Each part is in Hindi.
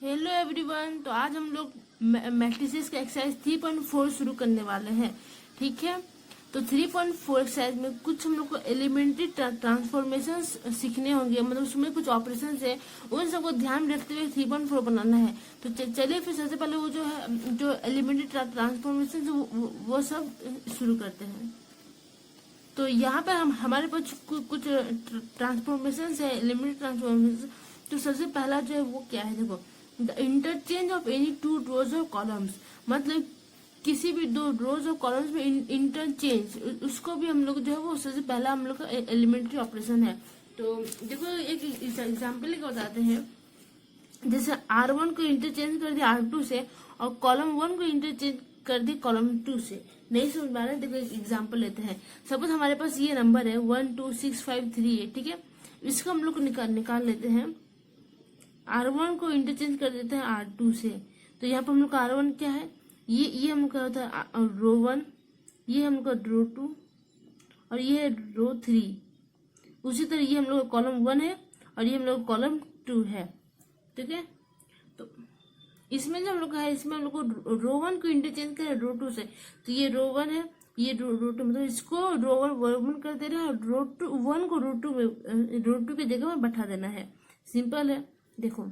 Hello everyone. तो आज हम लोग मैट्रिसेस का एक्सरसाइज 3.4 शुरू करने वाले हैं। ठीक है, तो 3.4 एक्सरसाइज में कुछ हम लोग को एलिमेंट्री ट्रांसफॉर्मेशन सीखने होंगे, मतलब उसमें कुछ ऑपरेशन है, उन सबको ध्यान में रखते हुए 3.4 बनाना है। तो चलिए फिर सबसे पहले वो जो एलिमेंट्री ट्रांसफॉर्मेशन वो सब शुरू करते हैं। तो यहाँ पर हमारे पास कुछ ट्रांसफॉर्मेशन है, एलिमेंट्री ट्रांसफॉर्मेशन। तो सबसे पहला जो है वो क्या है, देखो, the interchange of any two rows और कॉलम्स, मतलब किसी भी दो रोज और कॉलम्स में इंटरचेंज, उसको भी हम लोग जो है वो सबसे पहला हम लोग का एलिमेंट्री ऑपरेशन है। तो देखो एक एग्जाम्पल लेकर बताते हैं। जैसे R1 को इंटरचेंज कर दिया R2 से और कॉलम 1 को इंटरचेंज कर दी कॉलम 2 से। नहीं समझ पा रहे, देखो एक एग्जाम्पल लेते हैं। सपोज हमारे पास ये नंबर है 1 2 6 5 3 8, ठीक है। इसको हम लोग निकाल लेते हैं। R1 को इंटरचेंज कर देते हैं R2 से। तो यहाँ पर हम लोग का R1 क्या है, ये हम लोग का होता है रो 1, ये हम लोग का रो 2 और ये है रो 3। उसी तरह ये हम लोग का कॉलम 1 है और ये हम लोग का कॉलम 2 है, ठीक है। तो इसमें जो हम लोग का है, इसमें हम लोग को रो 1 को इंटरचेंज करें रो 2 से। तो ये रो 1 है, ये रो 2, मतलब इसको रो 1 कर दे रहे हैं और रो 1 को रो 2 में, रो 2 की जगह में बैठा देना है। सिंपल है। देखो,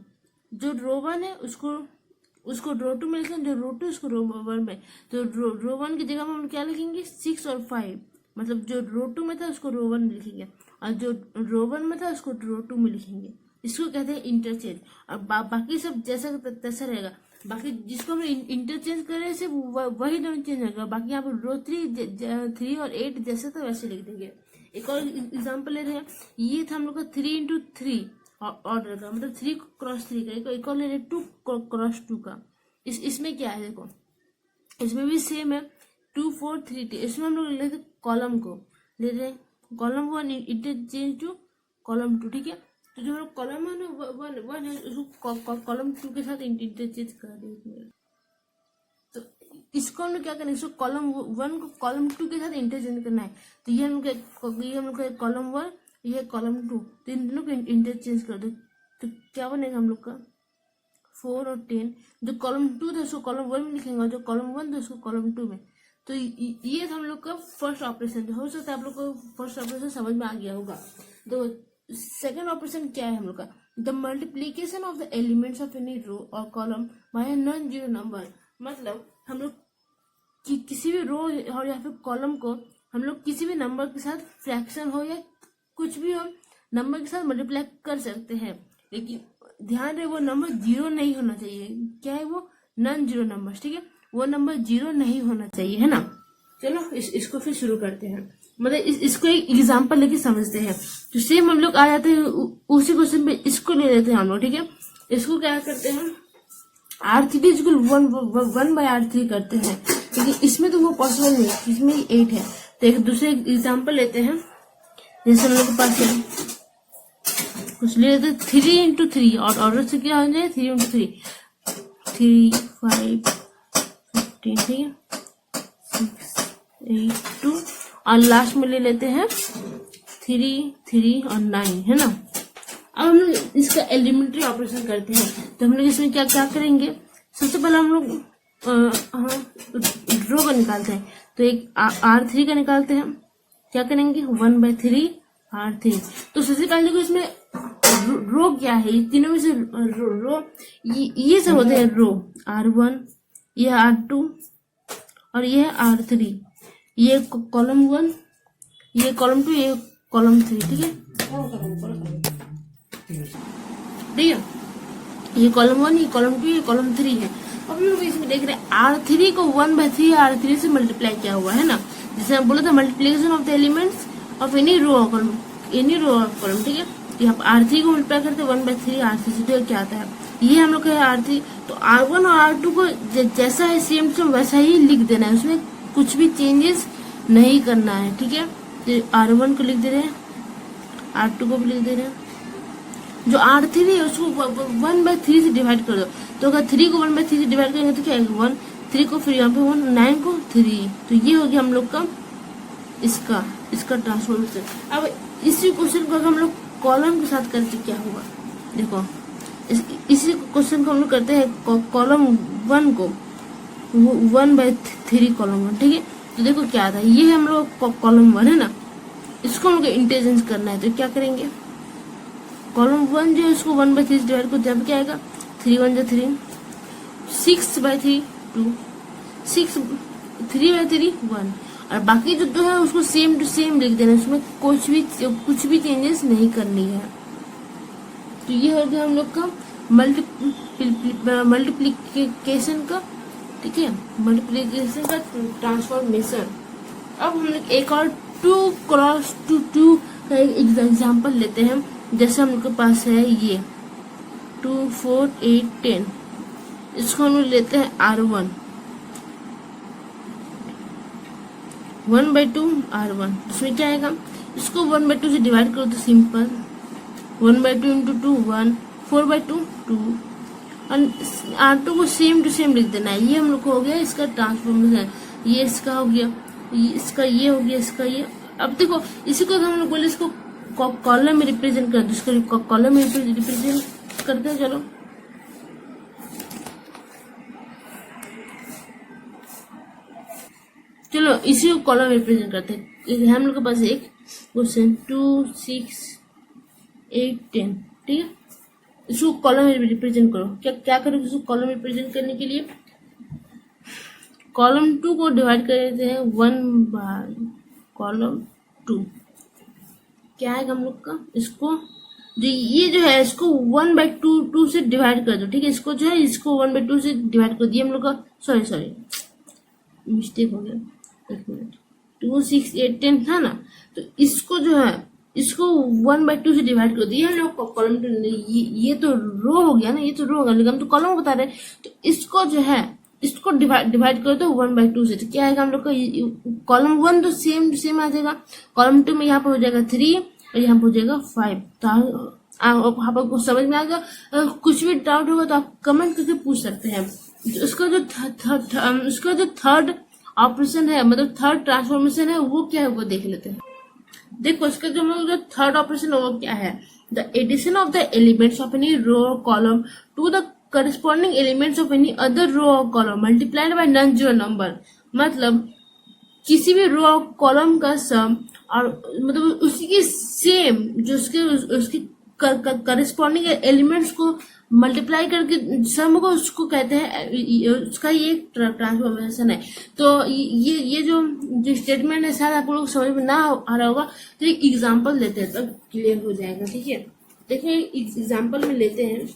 जो रो 1 है उसको रो 2 में लिखेंगे, जो रो 2 उसको रो 1 में। तो रो 1 की जगह में हम क्या लिखेंगे 6 और 5, मतलब जो रो 2 में था उसको रो 1 में लिखेंगे और जो रो 1 में था उसको रो 2 में लिखेंगे। इसको कहते हैं इंटरचेंज। और बाकी सब जैसा तैसा रहेगा। बाकी जिसको हम इंटरचेंज करें सिर्फ वही दोनों चेंज होगा। बाकी यहाँ पर रो 3 और 8 जैसे था वैसे लिख देंगे। एक और एग्जाम्पल ले रहे हैं। ये था हम लोग का 3x3 ऑर्डर का, मतलब 3x3 का। एक और ले रहे 2x2 का। इसमें क्या है, देखो इसमें भी सेम है 2 4 3 2। इसमें हम लोग ले रहे कॉलम को, ले रहे कॉलम 1 इंटरचेंज टू कॉलम 2, ठीक है। तो जो कॉलम 1 है उसको कॉलम 2 के साथ इंटरचेंज कर देंगे। तो इसको हम लोग क्या करेंगे, इसको कॉलम 1 को कॉलम 2 के साथ इंटरचेंज करना है। तो ये हम लोग कॉलम 1, ये कॉलम 2, तो इन दोनों को इंटरचेंज कर दो। तो क्या बनेगा हम लोग का 4 और 10। जो कॉलम 2 था उसको कॉलम 1 में लिखेंगे और जो कॉलम 1 था उसको कॉलम 2 में। तो ये था हम लोग का फर्स्ट ऑपरेशन। हो सकता है आप लोग को फर्स्ट ऑपरेशन समझ में आ गया होगा। तो सेकेंड ऑपरेशन क्या है हम लोग का, the multiplication of the elements of any row और column by non zero number. मतलब हम लोग किसी भी रो और या फिर कॉलम को हम लोग किसी भी नंबर के साथ फ्रैक्शन हो या कुछ भी हम नंबर के साथ मल्टीप्लाई कर सकते हैं, लेकिन ध्यान रहे वो नंबर जीरो नहीं होना चाहिए। क्या है वो, नॉन जीरो नंबर, ठीक है। वो नंबर जीरो नहीं होना चाहिए, है ना। चलो इसको फिर शुरू करते हैं। मतलब इसको एक एग्जांपल लेके समझते हैं। तो सेम हम लोग आ जाते हैं उसी क्वेश्चन पे, इसको ले लेते हैं हम लोग, ठीक है। इसको क्या करते हैं, R3 = 1/R3 करते हैं, लेकिन इसमें तो वो पॉसिबल नहीं है, इसमें 8 है। तो एक दूसरे एग्जाम्पल लेते हैं। जैसे हम लोग के पास है कुछ ले लेते 3x3 और ऑर्डर से क्या हो जाए 3x3 3 5 15, ठीक है 6 8 2 और लास्ट में ले लेते हैं 3 3 और 9, है ना। अब हम लोग इसका एलिमेंट्री ऑपरेशन करते हैं। तो हम लोग इसमें क्या क्या करेंगे, सबसे पहले हम लोग रो का निकालते हैं। तो एक R3 का निकालते हैं। क्या करेंगे 1/3 R3। तो सबसे पहले देखो इसमें रो क्या है, ये तीनों में से रो ये सब होते हैं रो। R1, ये R2 और ये है R3। ये कॉलम 1, ये कॉलम 2, ये कॉलम 3, ठीक है। ठीक है, ये कॉलम 1, ये कॉलम 2, ये कॉलम 3 है। अब हम लोग इसमें देख रहे हैं R3 को 1/3 R3 से मल्टीप्लाई किया हुआ है ना। जैसे हम बोला था multiplication of the elements of any row और कॉलम, ठीक है। यहाँ पर R3 को मल्टीप्लाई करते हैं 1/3 R3 से, तो क्या आता है, ये हम लोग का है R3। तो R1 और R2 को जैसा है सेम टू वैसा ही लिख देना है, उसमें कुछ भी चेंजेस नहीं करना है, ठीक है। तो R1 को लिख दे रहे हैं, R2 को भी लिख दे रहे हैं। जो R3 है उसको 1/3 से डिवाइड कर दो। तो अगर 3 को 1/3 से डिवाइड करेंगे तो क्या है 1, 3 को फिर यहाँ पे 1, 9 को 3। तो ये हो गया हम लोग का इसका ट्रांसफॉर्मेशन। अब इसी क्वेश्चन को अगर हम लोग कॉलम के साथ करके क्या होगा, देखो इसी क्वेश्चन को हम लोग करते हैं कॉलम 1 को 1/3 कॉलम 1, ठीक है। तो देखो क्या था, ये हम लोग कॉलम 1 है ना, इसको हम लोग इंटेलिजेंस करना है। तो क्या करेंगे, कॉलम 1 जो है उसको 1/3 डिवाइड को, जब क्या आएगा 3 1 3, 6/3 2, 6 3/3 1, और बाकी जो दो है उसको सेम टू सेम लिख देना, उसमें कुछ भी चेंजेस नहीं करनी है। तो ये हो गया हम लोग का मल्टीप्लीकेशन का, ठीक है, मल्टीप्लीकेशन का ट्रांसफॉर्मेशन। अब हम लोग एक और 2x2 का एक एग्जाम्पल लेते हैं। जैसे हम लोग के पास है ये 2 4 8 10, इसको हम लोग लेते हैं R1 1/2 R1। इसमें क्या आएगा, इसको 1/2 से डिवाइड करो तो सिंपल 1/2 इंटू 2 1, 4/2 2, और R2 को सेम टू सेम लिख देना है। ये हम लोग को हो गया इसका ट्रांसफॉर्मेशन, ये इसका हो गया, इसका ये हो गया, इसका ये। अब देखो इसी को हम लोग बोले इसको कॉलम में रिप्रेजेंट कर दो, इसको कॉलम में रिप्रेजेंट करते हैं। चलो चलो इसी को कॉलम में रिप्रेजेंट करते हैं। हम लोग के पास एक क्वेश्चन 2 6 8 10, ठीक है। इसको कॉलम में रिप्रेजेंट करो। क्या करोगे इसको कॉलम में रिप्रेजेंट करने के लिए, कॉलम 2 को डिवाइड कर देते हैं 1/कॉलम 2। क्या है हम लोग का, इसको जो है इसको 1/2 से डिवाइड कर दो, ठीक है। इसको जो है इसको 1/2 से डिवाइड कर दिया हम लोग का, सॉरी मिस्टेक हो गया, एक मिनट, 2 6 8 10 था ना। तो इसको जो है इसको 1/2 से डिवाइड कर दिया हम लोग कॉलम 2। ये तो रो हो गया ना, ये तो रो होगा, लेकिन हम तो कॉलम बता रहे हैं। तो इसको जो है इसको डिवाइड कर दो 1/2 से, तो क्या आएगा हम लोग का, कॉलम 1 तो सेम आ जाएगा, कॉलम 2 में यहाँ पर हो जाएगा 3 और यहाँ पर हो जाएगा 5। तो आपको समझ में आ गया। कुछ भी डाउट होगा तो आप कमेंट करके पूछ सकते हैं। उसका जो थर्ड ऑपरेशन है, मतलब थर्ड ट्रांसफॉर्मेशन है, वो क्या है वो देख लेते हैं। देखो इसका जो थर्ड ऑपरेशन है वो क्या है, the addition of the elements of any row और column to the corresponding elements of any other row और column multiplied by non zero number. मतलब किसी भी रो और कॉलम का सम, और मतलब उसकी सेम जो उसकी करस्पॉन्डिंग एलिमेंट्स को मल्टीप्लाई करके सम को, उसको कहते हैं, उसका ये ट्रांसफॉर्मेशन है। तो ये जो स्टेटमेंट है शायद आप लोग समझ में ना आ रहा होगा, तो एक एग्जांपल लेते हैं तब क्लियर हो जाएगा, ठीक है। देखिए एग्जांपल में लेते हैं,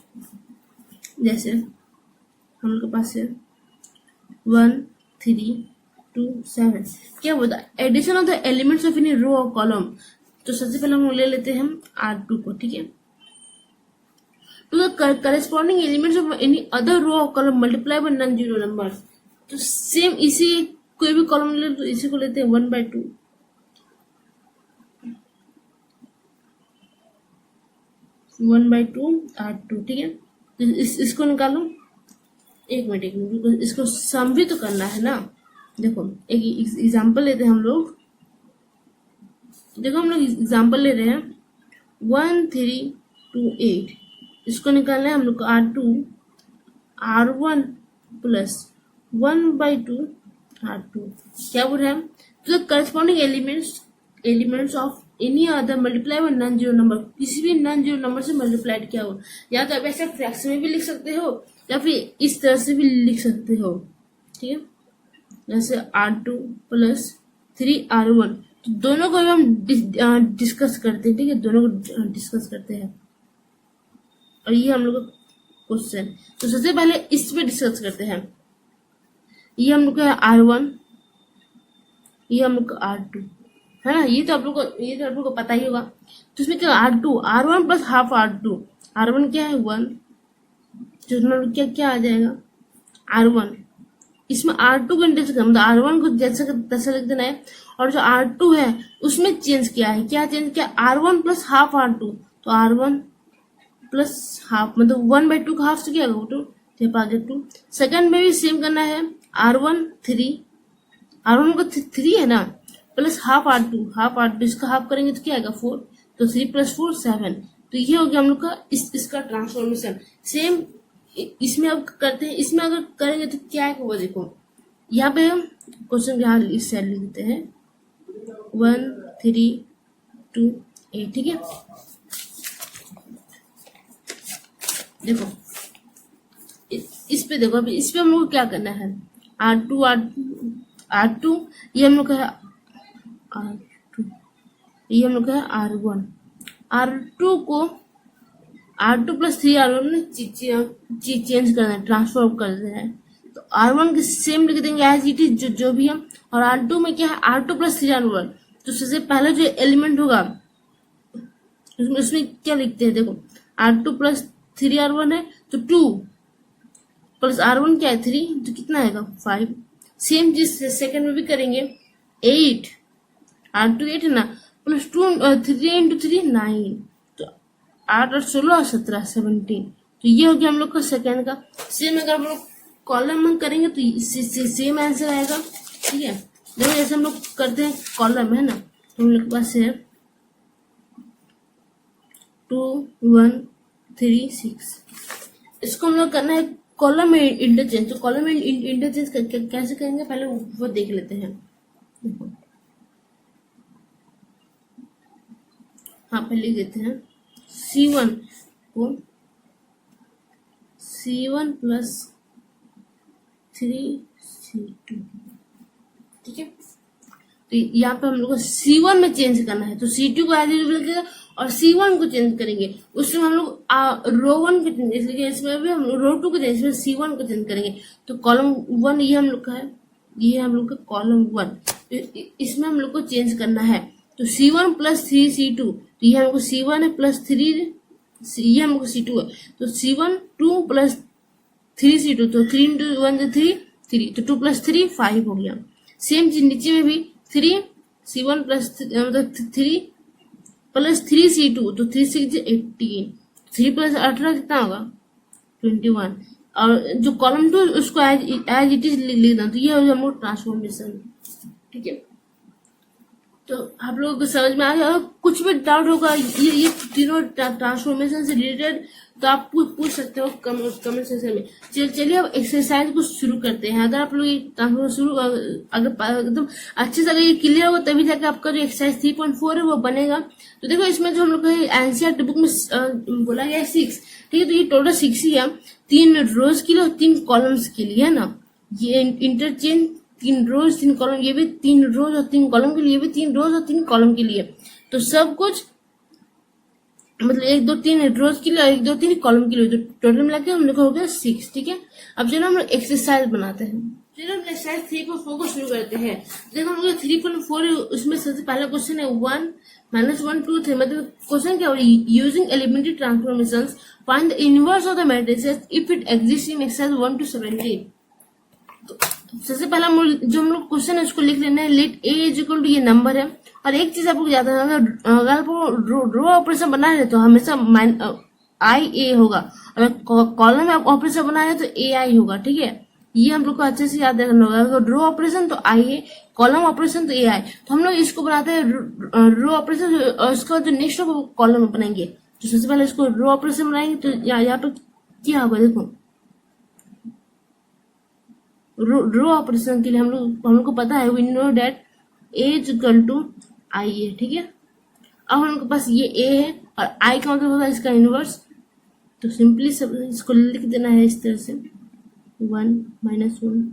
जैसे हम लोग के पास है 1 3 2 7, क्या बोलता है, addition of the elements of any row और कॉलम। तो सबसे पहले हम ले लेते हैं R2 को, ठीक है, to the corresponding elements of any other row और column multiply by non zero number. तो सेम इसी कोई भी कॉलम ले तो इसी को लेते हैं 1/2 R2, ठीक है। तो इसको निकालो, एक मिनट इसको सम भी तो करना है ना। देखो एक एग्जांपल लेते हैं हम लोग, देखो हम लोग एग्जांपल ले रहे हैं 1 3 2 8, इसको निकालना है हम लोग को R2 R1 प्लस 1/2 R2। क्या बोल रहे हैं, तो corresponding elements of any other multiply by non zero number, किसी भी नॉन जीरो नंबर से मल्टीप्लाइड किया हो, या तो आप ऐसा फ्रैक्शन में भी लिख सकते हो या फिर इस तरह से भी लिख सकते हो, ठीक है। जैसे R2 प्लस 3R1, तो दोनों को हम डिस्कस करते हैं, ठीक है, दोनों को डिस्कस करते हैं। और ये हम लोग का क्वेश्चन, तो सबसे पहले इस पे डिस्कस करते हैं। ये हम लोग का R1, ये हम लोग का R2 है ना, ये तो आप लोग को पता ही होगा। तो इसमें क्या R2 R1 plus half R2, R1 क्या है 1, तो क्या आ जाएगा R1। इसमें R2 को इंडेक्स कर, मतलब R1 को जैसे तैसा लिख देना है, और जो R2 है उसमें चेंज किया है, क्या चेंज किया, R1 प्लस हाफ R2, तो R1 प्लस हाफ, मतलब 1/2 का हाफ से क्या होगा 2। सेकंड में भी सेम करना है, R1 को 3 है ना, प्लस हाफ R2 इसका हाफ करेंगे तो क्या आएगा 4, तो 3 + 4 7। तो ये हो गया हम लोग का इसका ट्रांसफॉर्मेशन। सेम इसमें अब करते हैं, इसमें अगर करेंगे तो क्या है वो देखो, यहाँ पे क्वेश्चन यहाँ इस साइड लिख देते हैं 1 3 2 8, ठीक है। देखो इस पे देखो, अभी इस पे हम लोग को क्या करना है, R2 ये हम लोग का है R2, ये हम लोग का है R1। R2 को R2 + 3R1 में चेंज करना है, ट्रांसफॉर्म कर देना है। तो R1 के सेम लिख देंगे एज इट इज जो भी है, और R2 में क्या है R2 + 3R1। तो सबसे पहला जो एलिमेंट होगा उसमें क्या लिखते हैं, देखो R2 + 3R1 है तो 2 + R1 क्या है 3, तो कितना आएगा 5। सेम चीज सेकंड में भी करेंगे, 8 R2 8 है ना, +2 3 × 3 9, तो 8 और 16 और 17 17। तो ये हो गया हम लोग का सेकंड का। सेम अगर हम लोग कॉलम में करेंगे तो सेम आंसर आएगा, ठीक है। देखो जैसे हम लोग करते हैं कॉलम है ना, तो हम लोग के पास है 2 1 3 6। इसको हम लोग करना है कॉलम में इंटरचेंज। तो कॉलम में इंटरचेंज कैसे करेंगे पहले वो देख लेते हैं। देखो हाँ पहले लिख देते हैं C1 को C1 + 3C2, ठीक है। तो यहाँ पे हम लोग को C1 में चेंज करना है, तो C2 को एज यूजुअल लगेगा और C1 को चेंज करेंगे। उसमें हम लोग रो 1 को चेंज, इसलिए इसमें भी हम रो 2 को चेंज, इसमें C1 को चेंज करेंगे। तो कॉलम 1 ये हम लोग का है, ये हम लोग का कॉलम 1, इसमें हम लोग को चेंज करना है। तो C1 + 3C2, तो ये हमको C1 है +3, ये हमको C2 है, तो C1 2 + 3C2, तो 3 × 1 = 3 3, तो 2 + 3 5 हो गया। सेम चीज नीचे में भी 3 C1 मतलब 3 + 3C2, तो 3 6 18, 3 + 18 कितना होगा 21। और जो कॉलम 2 उसको एज इट इज लिख देना। तो ये हो गया हम लोग ट्रांसफॉर्मेशन, ठीक है। तो आप लोगों को समझ में आ गया। अगर कुछ भी डाउट होगा ये तीनों ट्रांसफॉर्मेशन से रिलेटेड, तो आप पूछ सकते हो कमेंट सेक्शन में। चलिए अब एक्सरसाइज को शुरू करते हैं। अगर आप लोग ये ट्रांसफॉर्मेशन शुरू अगर एकदम अच्छे से अगर ये क्लियर होगा तभी जाकर आपका जो एक्सरसाइज 3.4 है वो बनेगा। तो देखो इसमें जो हम लोग एनसीईआरटी बुक में बोला गया है 6, ठीक है। तो ये टोटल 6 ही है, 3 रोज के लिए और 3 कॉलम्स के लिए, है ना। ये इंटरचेंज 3 रोज 3 कॉलम, ये भी 3 रोज और 3 कॉलम के लिए, ये भी 3 रोज और 3 कॉलम के लिए। तो सब कुछ मतलब 1 2 3 रोज के लिए और 1 2 3 कॉलम के लिए, तो टोटल मिला के हम लोग हो गया 6, ठीक है। अब चलो हम लोग एक्सरसाइज बनाते हैं। चलो हम एक्सरसाइज 3.4 को शुरू करते हैं। देखो हम लोग 3.4 है, उसमें सबसे पहला क्वेश्चन है 1 - 1 2 3। मतलब क्वेश्चन क्या हो रही है, using elementary transformations find the inverse of the matrices if it exist in exercise 1 to 17। तो सबसे पहला जो हम लोग क्वेश्चन है उसको लिख लेना है, लेट ए = ये नंबर है। और एक चीज आपको याद रखना, अगर आप रो ऑपरेशन बना रहे तो हमेशा IA होगा, और कॉलम में आप ऑपरेशन बना रहे तो AI होगा, ठीक है। ये हम लोग को अच्छे से याद रखना होगा। अगर रो ऑपरेशन तो IA, कॉलम ऑपरेशन तो AI। तो हम लोग इसको बनाते हैं रो ऑपरेशन, और उसका जो नेक्स्ट होगा वो कॉलम में बनाएंगे। तो सबसे पहले इसको रो ऑपरेशन बनाएंगे। तो यहाँ पे क्या होगा, देखो रो ऑपरेशन के लिए हम लोग को पता है, we know that A = IA, ठीक है। अब हम लोग के पास ये A है और I का मतलब होगा इसका इनवर्स। तो सिंपली सब इसको लिख देना है इस तरह से 1 - 1।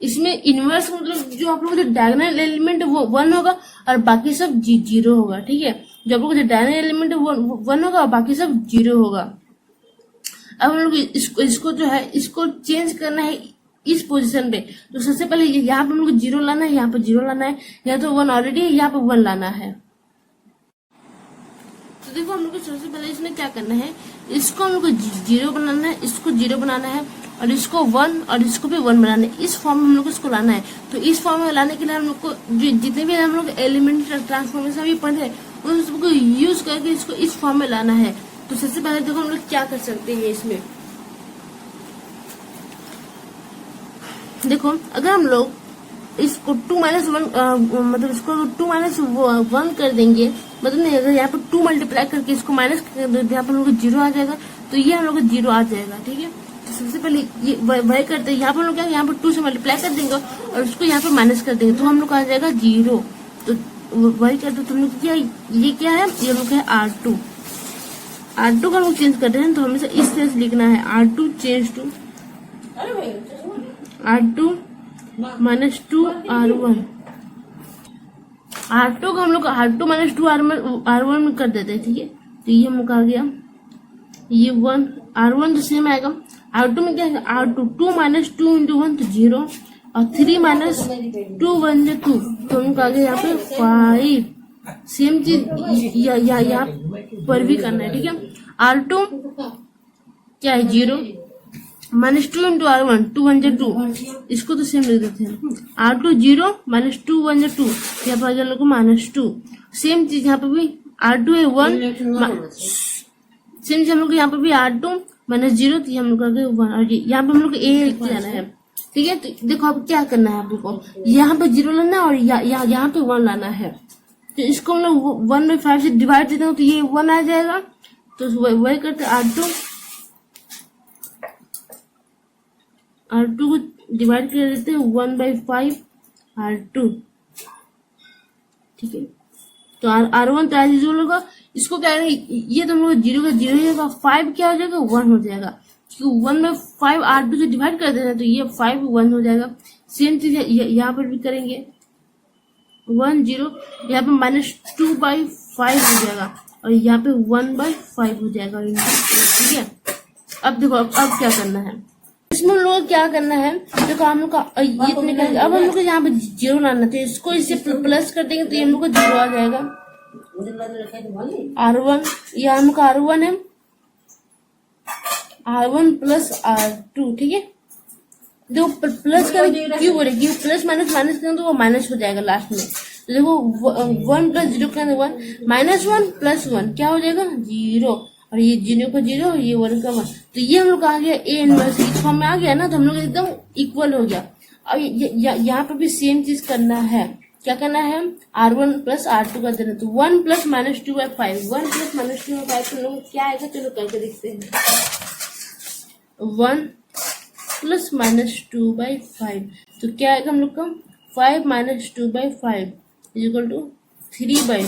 इसमें इनवर्स मतलब जो आप लोग जो डायगोनल एलिमेंट है वो 1 होगा और बाकी सब 0 होगा, ठीक है। जो आप लोग जो डायगोनल एलिमेंट है वो 1 होगा और बाकी सब 0 होगा। अब हम लोग इसको जो है इसको चेंज करना है इस पोजीशन पे। तो सबसे पहले यहाँ पे हम लोग 0 लाना है, यहाँ पे 0 लाना है, यहाँ तो 1 ऑलरेडी है, यहाँ पे 1 लाना है। तो देखो हम लोग को सबसे पहले इसमें क्या करना है, इसको हम लोग को 0 बनाना है, इसको 0 बनाना है, और इसको 1 और इसको भी 1 बनाना है। इस फॉर्म में हम लोग को इसको लाना है। तो इस फॉर्म में लाने के लिए हम लोग को जितने भी हम लोग एलिमेंट्री ट्रांसफॉर्मेशन भी पढ़े उन सबको यूज करके इसको इस फॉर्म में लाना है। तो सबसे पहले देखो हम लोग क्या कर सकते हैं इसमें। देखो अगर हम लोग इसको 2 माइनस 1 मतलब इसको 2 माइनस 1 कर देंगे, मतलब नहीं, अगर यहाँ पे 2 मल्टीप्लाई करके इसको माइनस कर देते यहाँ पर हम लोग को 0 आ जाएगा, तो ये हम लोग को 0 आ जाएगा। ठीक है, तो सबसे पहले ये वही करते हैं, यहाँ पर हम लोग क्या, यहाँ पर 2 से मल्टीप्लाई कर देंगे और उसको यहाँ पे माइनस कर देंगे, तो हम लोग को आ जाएगा 0। तो वही करते, तो हम लोग क्या, ये क्या है, ये लोग है R2। R2 का हम लोग चेंज कर रहे हैं, तो हमेशा इस तरह से लिखना है, R2 change to R2 minus 2 R1। R2 का हम लोग R2 माइनस 2 R1 में कर देते हैं। ठीक है, तो ये हम लोग आ गया, ये 1 R1 तो सेम आएगा। R2 में क्या है, R2 2 माइनस 2 इंटू 1 तो 0, और 3 माइनस 2 1 जो 2, तो हम लोग आ गया यहाँ पे 5। सेम चीज यहाँ पर भी करना है। ठीक है, R2 क्या है 0 माइनस 2 इंटू R1 2 1 जो 2, इसको तो सेम लिख देते हैं। R2 0 माइनस 2 1 जो 2, यहाँ पर आ गया हम लोग को -2। सेम चीज यहाँ पे भी R2 है 1, सेम चीज हम लोग यहाँ पे भी R2 माइनस 0, तो हम लोग 1, और यहाँ पे हम लोग A लिख जाना है। ठीक है, तो देखो अब क्या करना है, आप लोग को यहाँ पे 0 लाना है और यहाँ पे 1 लाना है। तो इसको हम लोग 1/5 से डिवाइड देते हैं, तो ये 1 आ जाएगा। तो वही करते R2 को डिवाइड कर देते हैं 1/5 R2। ठीक है, तो R1 तो ऐसे जो होगा, इसको क्या है, ये तो हम लोग 0 का 0 ही होगा, 5 क्या हो जाएगा 1 हो जाएगा, क्योंकि 1/5 R2 से डिवाइड कर देना, तो ये 5 1 हो जाएगा। सेम चीज यहाँ पर भी करेंगे, 1 0, यहाँ पे -2/5 हो जाएगा, और यहाँ पे 1/5 हो जाएगा। ठीक है, अब देखो अब क्या करना है, इसमें हम लोग को क्या करना है, देखो हम लोग का ये तो निकल, अब हम लोग को यहाँ पे 0 लाना, तो इसको इससे प्लस कर देंगे, तो ये हम लोग को 0 आ जाएगा। R1, ये हम लोग का R1 है, R1 प्लस R2। ठीक है, देखो प्लस कर क्यों बोले, क्यों प्लस माइनस करें तो वो माइनस हो जाएगा लास्ट में। तो देखो 1 प्लस 0 का 1, -1 प्लस 1 क्या हो जाएगा 0, और ये 0 का 0 और ये 1 का 1, तो ये हम लोग आ गया A इनवर्स इस फॉर्म में आ गया ना, तो हम लोग एकदम इक्वल हो गया। अब यहाँ पर भी सेम चीज करना है, क्या करना है, R1 प्लस R2 कर देना, तो 1 प्लस -2/5, 1 प्लस -2/5 हम लोग क्या आएगा, चलो करके देखते हैं। 1 प्लस -2/5, तो क्या आएगा हम लोग का 5 -2/5 इक्वल टू 3/5।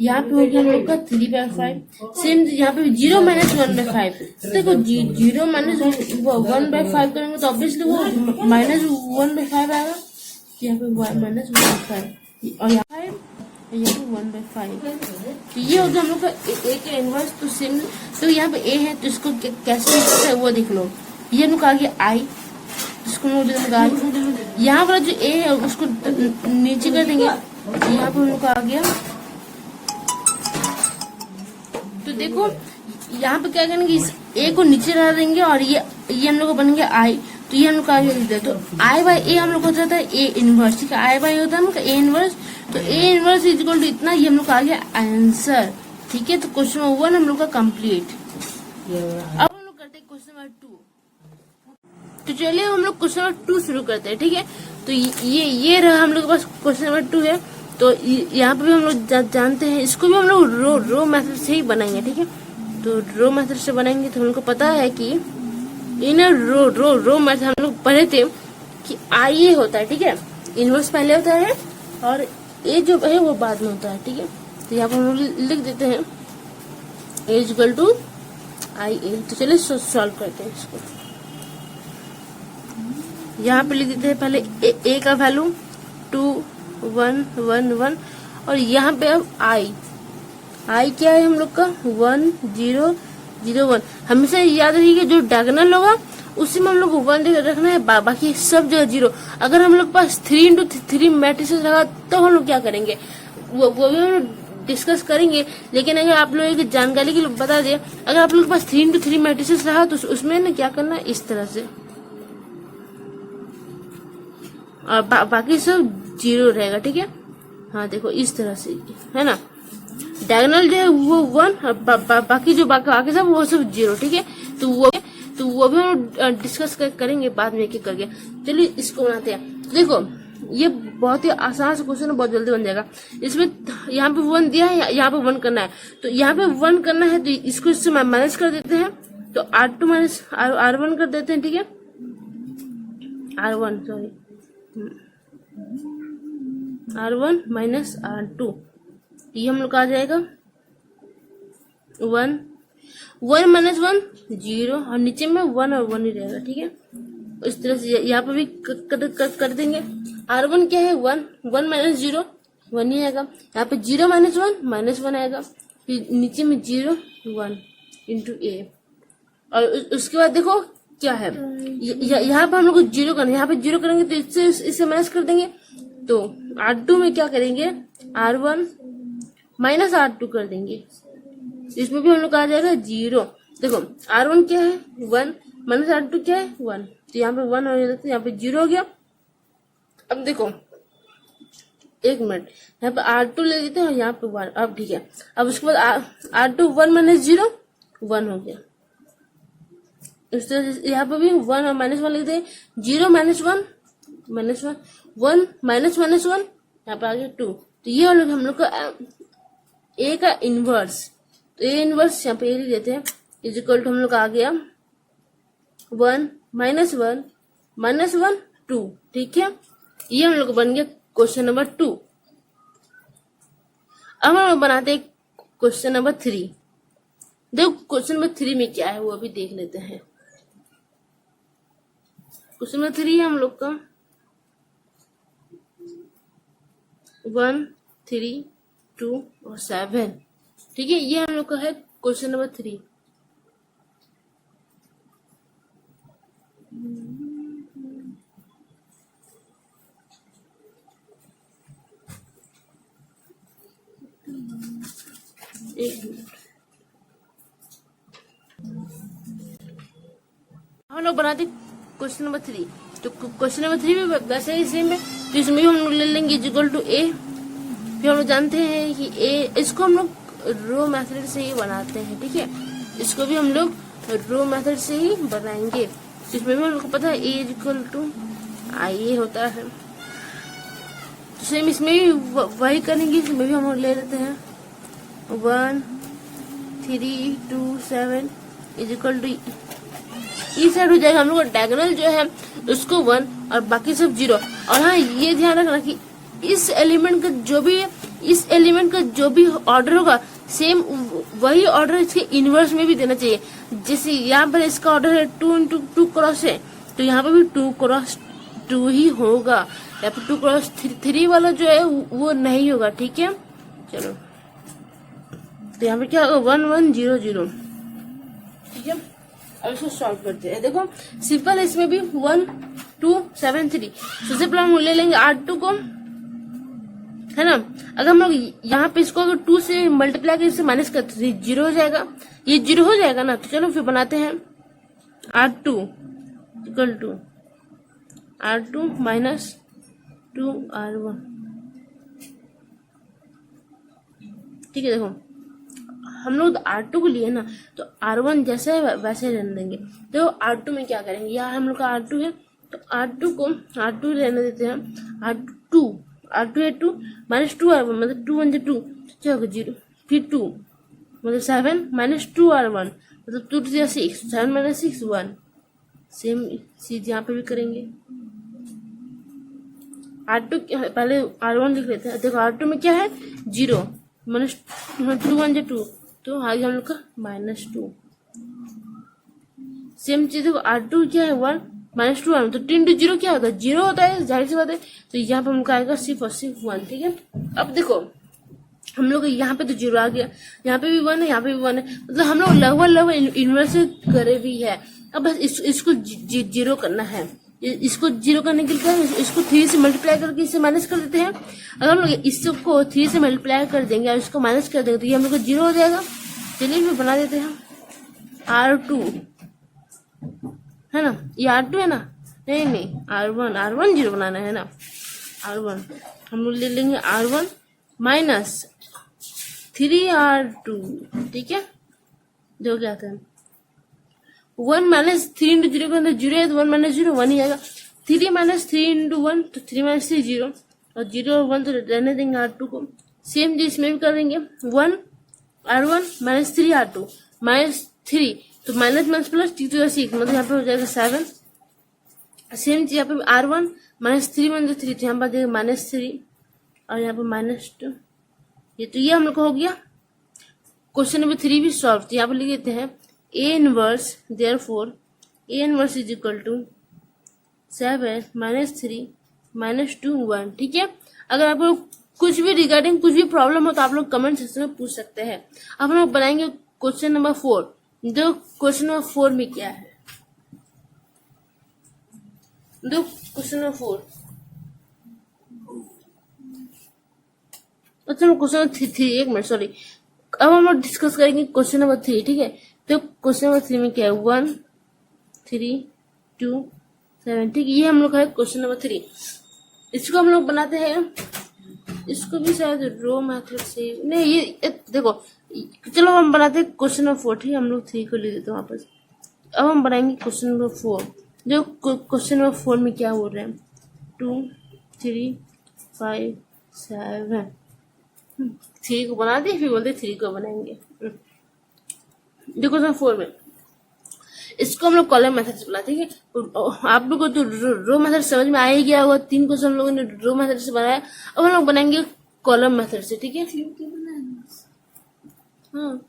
यहाँ पे हो गया हम लोग का 3/5। सेम यहाँ पे 0 - 1/5, देखो 0 - 1/5 करेंगे तो ऑब्वियसली वो -1/5 आएगा, यहाँ पे -1/5 और यहाँ पे 1/5। तो ये हो गया हम लोग का A का इनवर्स। तो सेम, तो यहाँ पे A है, तो इसको कैसे लिखते हैं वो देख लो, ये हम लोग आ गया I, इसको हम लोग यहाँ पर जो A है उसको नीचे कर देंगे, तो यहाँ पे हम लोग आ गया। तो देखो यहाँ पे क्या करेंगे, इस A को नीचे ला देंगे और ये हम लोग को बनेंगे I, तो ये हम लोग का लिखते हैं, तो I/A हम लोग को होता है A इनवर्स। ठीक है, I/A होता है हम लोग का A इनवर्स, तो A inverse is equal to इतना, ये हम लोग का आ गया आंसर। ठीक है, तो क्वेश्चन नंबर 1 हम लोग का कंप्लीट। अब हम लोग करते हैं क्वेश्चन नंबर 2। तो चलिए हम लोग क्वेश्चन नंबर 2 शुरू करते हैं। ठीक है, तो ये रहा हम लोग के पास क्वेश्चन नंबर 2 है। तो यहाँ पे भी हम लोग जानते हैं, इसको भी हम लोग रो मेथड से ही बनाएंगे। ठीक है, तो रो मेथड से बनाएंगे, तो हम लोग को पता है कि इन रो मेथड हम लोग पढ़े थे कि IA होता है। ठीक है, इनवर्स पहले होता है और A जो है वो बाद में होता है। ठीक है, तो यहाँ पर हम लोग लिख देते हैं A इक्वल टू IA। तो चलिए सॉल्व करते हैं इसको। यहाँ पे लिख देते हैं पहले A का वैल्यू 2 1 1 1, और यहाँ पे अब I क्या है हम लोग का 1 0 0 1। हमेशा याद रखिए जो डायगोनल होगा उसी में हम लोग को 1 रखना है, बाकी सब जगह 0। अगर हम लोग पास 3x3 मैट्रिसेस रहा तो हम लोग क्या करेंगे वो भी हम लोग डिस्कस करेंगे। लेकिन अगर आप लोगों की जानकारी के लिए बता दें, अगर आप लोग के पास 3x3 मैट्रिसेस रहा तो उसमें ना क्या करना है, इस तरह से, और बाकी सब 0 रहेगा। ठीक है, हाँ देखो इस तरह से है ना, डायगोनल जो है वो 1 और बाकी जो बाकी सब वो सब 0। ठीक है, तो तो वो भी हम डिस्कस करेंगे बाद में एक एक करके। चलिए इसको बनाते हैं। तो देखो ये बहुत ही आसान सा क्वेश्चन है, बहुत जल्दी बन जाएगा। इसमें यहाँ पे 1 दिया है, यहाँ पे 1 करना है, तो यहाँ पे 1 करना है, तो इसको इससे माइनस कर देते हैं, तो R2 माइनस R1 कर देते हैं, ठीक है, R1 sorry R1 minus R2, ये हम लोग आ जाएगा 1 माइनस 1 0, और नीचे में 1 और 1 ही रहेगा, ठीक है। इस तरह से यहाँ पे भी कर देंगे। R1 क्या है 1 माइनस 0 1 ही आएगा, यहाँ पे 0 माइनस 1 माइनस 1 आएगा, फिर नीचे में 0 1 इंटू ए, और उसके बाद देखो क्या है, यहाँ पे हम लोग को 0 करना है, यहाँ पे 0 करेंगे तो इससे माइनस कर देंगे, तो R2 में क्या करेंगे R1 माइनस R2 कर देंगे, इसमें भी हम लोग आ जाएगा 0। देखो R1 क्या है 1 माइनस R2 क्या है 1, तो यहाँ पे 1 हो जाता है, यहाँ पे 0 हो गया। अब देखो एक मिनट, यहाँ पे R2 ले लेते हैं और यहाँ पे 1, अब ठीक है। अब उसके बाद R2 1 माइनस 0 1 हो गया। इस तरह से यहाँ पे भी 1 और माइनस 1 लेते हैं, 0 माइनस 1 माइनस 1 1 माइनस 1 यहाँ पे आ गया 2। तो ये हम लोग का ए का इनवर्स, तो ए इनवर्स यहाँ पे ए लेते हैं, इज इक्वल टू हम लोग आ गया 1 माइनस 1 2, ठीक है। ये हम लोग बन गया क्वेश्चन नंबर 2। अब हम लोग बनाते हैं क्वेश्चन नंबर 3। देखो क्वेश्चन नंबर 3 में क्या है वो अभी देख लेते हैं। क्वेश्चन नंबर 3 है हम लोग का 1 3 2 और 7, ठीक है। ये हम लोग का है क्वेश्चन नंबर 3। एक मिनट, हम लोग बनाते क्वेश्चन नंबर 3। तो क्वेश्चन नंबर 3 में वैसे ही सेम है, तो इसमें भी हम लोग ले लेंगे इज इक्वल टू ए। फिर हम लोग जानते हैं कि ए, इसको हम लोग रो मेथड से ही बनाते हैं, ठीक है। इसको भी हम लोग रो मेथड से ही बनाएंगे। इसमें भी हम लोग को पता है ए इज इक्वल टू आई ए होता है, तो सेम इसमें भी वही करेंगे। इसमें भी हम लोग ले लेते हैं 1 3 2 7 इज इक्वल टू इस साइड हो जाएगा हम लोग का डायगोनल जो है उसको 1 और बाकी सब 0। और हाँ ये ध्यान रखना कि इस एलिमेंट का जो भी ऑर्डर होगा सेम वही ऑर्डर इसके इनवर्स में भी देना चाहिए। जैसे यहाँ पर इसका ऑर्डर है 2 इंटू 2 क्रॉस है, तो यहाँ पर भी 2 क्रॉस 2 ही होगा, या फिर 2 क्रॉस 3 वाला जो है वो नहीं होगा, ठीक है। चलो तो यहाँ पे क्या होगा 1 1 0 0, ठीक है। अब इसको सॉल्व करते हैं। देखो सिंपल है, इसमें भी 1 2 7 3। सबसे पहले हम ले लेंगे R2 को, है ना। अगर हम लोग यहाँ पे इसको अगर 2 से मल्टीप्लाई करके इससे माइनस करते 0 हो जाएगा, ये 0 हो जाएगा ना। तो चलो फिर बनाते हैं R2 equal to R2 minus 2 R1, ठीक है। देखो हम लोग R2 को लिए ना, तो R1 जैसे है वैसे रहने देंगे। तो R2 में क्या करेंगे, यहाँ हम लोग का R2 है, तो R2 को R2 रहने देते हैं। R2 है 2 माइनस 2 R1, मतलब 2 1 2 क्या होगा 0, फिर 2 मतलब 7 माइनस 2 R1 मतलब 2 2 6 7 माइनस 6 1। सेम चीज यहाँ पे भी करेंगे। R2 पहले R1 लिख लेते हैं। देखो R2 में क्या है 0 माइनस 2 1 2, तो आगे हम लोग का माइनस 2। सेम चीज देखो R2 क्या है 1 माइनस 2 तो 3 इंटू 0 क्या होता है 0 होता है, जाहिर सी बात है। तो यहाँ पे हमको आएगा सिर्फ और सिर्फ 1, ठीक है। अब देखो हम लोग यहाँ पे तो 0 आ गया, यहाँ पे भी 1 है, यहाँ पे भी 1 है, मतलब हम लोग लगभग इन्वर्स करे भी है। अब बस इसको 0 करना है। इसको 0 करने के लिए क्या है, इसको 3 से मल्टीप्लाई करके इससे माइनस कर देते हैं। अगर हम लोग इसको 3 से मल्टीप्लाई कर देंगे और इसको माइनस कर देंगे तो ये हम लोग को 0 हो जाएगा। चलिए फिर बना देते हैं R2, है ना। ये R2 है ना, नहीं R1 0 बनाना है ना। R1 हम लोग ले लेंगे R1 माइनस 3 R2, ठीक है। जो क्या आता है 1 माइनस 3 इंटू 0 के अंदर 0 है तो 1 माइनस 0 1 ही आएगा। 3 माइनस 3 इंटू 1 तो 3 माइनस 3 0 और 0 और 1 तो रहने देंगे R2 को। सेम चीज इसमें भी करेंगे 1 R1 माइनस 3 R2 माइनस 3 तो माइनस माइनस प्लस 2 to 6 मतलब यहाँ पे हो जाएगा 7। सेम चीज यहाँ पे R1 माइनस 3 माइनस 3 तो यहाँ पर जाएगा माइनस 3 और यहाँ पे माइनस 2। ये तो ये हम लोग को हो गया। क्वेश्चन नंबर 3 भी सॉल्व। तो यहाँ पे लिख देते हैं A inverse therefore A inverse is equal to 7 minus 3 minus 2 1। ठीक है, अगर आपको कुछ भी रिगार्डिंग कुछ भी प्रॉब्लम हो तो आप लोग कमेंट सेक्शन में पूछ सकते हैं। अब हम लोग बनाएंगे क्वेश्चन नंबर 4। जो क्वेश्चन नंबर 4 में क्या है, दो क्वेश्चन नंबर 4 अच्छा क्वेश्चन नंबर 3 एक मिनट सॉरी। अब हम लोग डिस्कस करेंगे क्वेश्चन नंबर 3। ठीक है, तो क्वेश्चन नंबर 3 में क्या है 1 3 2 7। ठीक है, ये हम लोग का है क्वेश्चन नंबर 3। इसको हम लोग बनाते हैं, इसको भी शायद रो मेथड से नहीं, ये देखो चलो हम बनाते हैं क्वेश्चन नंबर 4। ठीक है, हम लोग 3 को ले देते हैं वापस। अब हम बनाएंगे क्वेश्चन नंबर 4। जो क्वेश्चन नंबर 4 में क्या बोल रहे हैं 2 3 5 7। 3 को बना दिए फिर बोलते 3 को बनाएंगे। देखो क्वेश्चन 4 में इसको हम लोग कॉलम मेथड से बनाते हैं। आप लोग को तो रो मेथड समझ में आ ही गया होगा। 3 क्वेश्चन हम लोगों ने रो मेथड से बनाया। अब हम लोग बनाएंगे कॉलम मेथड से। ठीक है, हाँ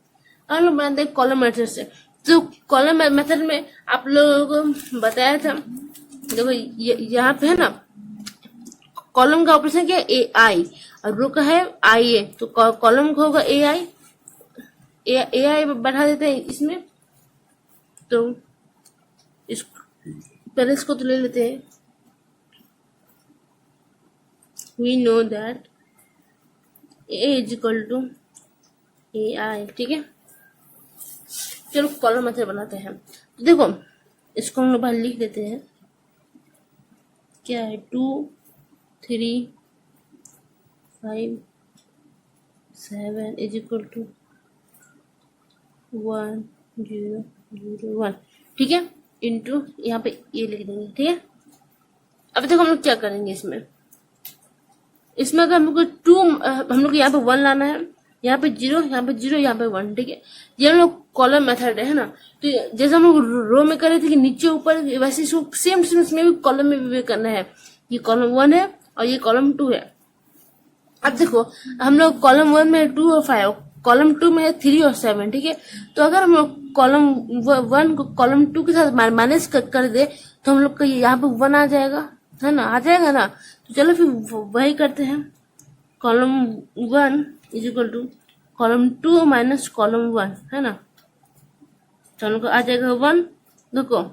हम लोग बनाते हैं कॉलम मेथड से। तो कॉलम मेथड में आप लोगों को बताया था, देखो यहाँ पे है ना कॉलम का ऑपरेशन क्या है ए आई और रो का है आई ए। तो कॉलम का होगा ए आई बैठा देते हैं इसमें। तो इस पहले इसको तो ले लेते हैं। We know that A is equal to A I. ठीक है, चलो कॉलम मेथड बनाते हैं। तो देखो इसको हम लोग बाहर लिख देते हैं। क्या है 2 3 5 7 इज इक्वल टू 1 0 0 1। ठीक है, इंटू यहाँ पे ये लिख देंगे। ठीक है, अब देखो हम लोग क्या करेंगे इसमें अगर हम लोग 2 हम लोग यहाँ पे 1 लाना है, यहाँ पे 0 यहाँ पे 0 यहाँ पे 1। ठीक है, ये हम लोग कॉलम मेथड है ना। तो जैसे हम लोग रो में कर रहे थे कि नीचे ऊपर, वैसे सेम इसमें भी कॉलम में भी करना है। ये कॉलम 1 है और ये कॉलम 2 है। अब देखो हम लोग कॉलम 1 में 2 और 5, कॉलम 2 में है 3 और 7। ठीक है, तो अगर हम लोग कॉलम 1 को कॉलम 2 के साथ माइनस कर दे तो हम लोग का यहाँ पे 1 आ जाएगा, है ना, आ जाएगा ना। तो चलो फिर वही करते हैं। Column 1 is equal to column 2 minus column 1, है ना। तो हम लोग आ जाएगा 1। देखो